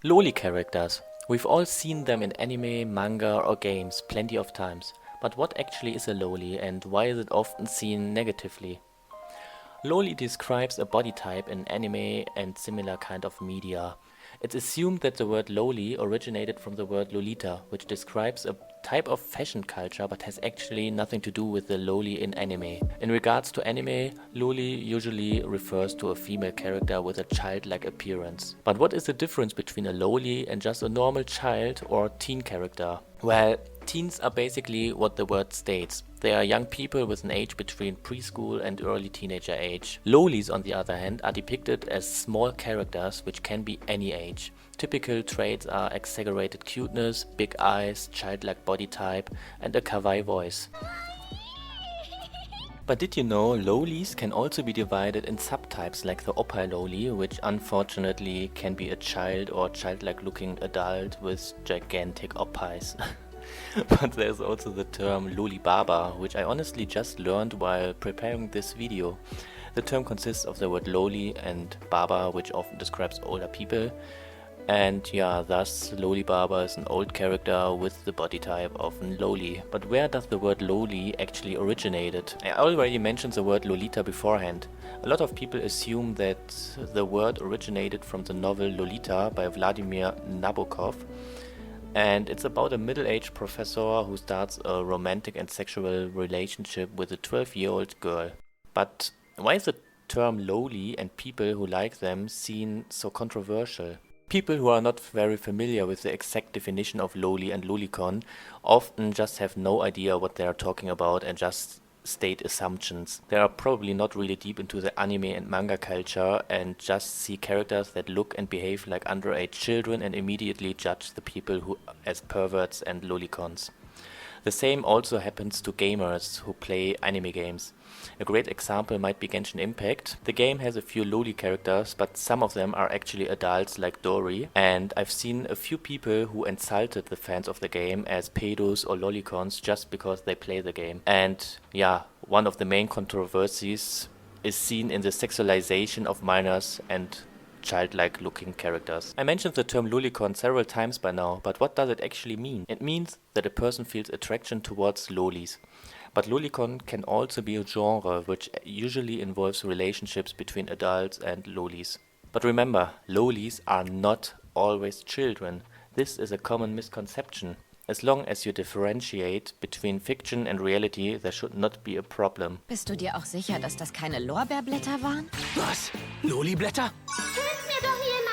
Loli characters. We've all seen them in anime, manga or games plenty of times. But what actually is a loli and why is it often seen negatively? Loli describes a body type in anime and similar kind of media. It's assumed that the word loli originated from the word lolita, which describes a type of fashion culture but has actually nothing to do with the loli in anime. In regards to anime, loli usually refers to a female character with a childlike appearance. But what is the difference between a loli and just a normal child or teen character? Well, teens are basically what the word states. They are young people with an age between preschool and early teenager age. Lolis, on the other hand, are depicted as small characters which can be any age. Typical traits are exaggerated cuteness, big eyes, childlike body type, and a kawaii voice. But did you know lolis can also be divided in subtypes like the oppai loli, which unfortunately can be a child or childlike looking adult with gigantic oppais. But there's also the term loli baba, which I honestly just learned while preparing this video. The term consists of the word loli and baba, which often describes older people. And yeah, thus Loli Baba is an old character with the body type of a loli. But where does the word loli actually originated? I already mentioned the word Lolita beforehand. A lot of people assume that the word originated from the novel Lolita by Vladimir Nabokov. And it's about a middle-aged professor who starts a romantic and sexual relationship with a 12-year-old girl. But why is the term loli and people who like them seen so controversial? People who are not very familiar with the exact definition of Loli and Lolicon often just have no idea what they are talking about and just state assumptions. They are probably not really deep into the anime and manga culture and just see characters that look and behave like underage children and immediately judge the people who as perverts and lolicons. The same also happens to gamers who play anime games. A great example might be Genshin Impact. The game has a few loli characters, but some of them are actually adults like Dori, and I've seen a few people who insulted the fans of the game as pedos or lolicons just because they play the game. And yeah, one of the main controversies is seen in the sexualization of minors and childlike looking characters. I mentioned the term lolicon several times by now, but what does it actually mean? It means that a person feels attraction towards lolis. But lolicon can also be a genre which usually involves relationships between adults and lolis. But remember, lolis are not always children. This is a common misconception. As long as you differentiate between fiction and reality, there should not be a problem. Bist du dir auch sicher, dass das keine Lorbeerblätter waren? Was? Loliblätter? Hilf mir doch jemand!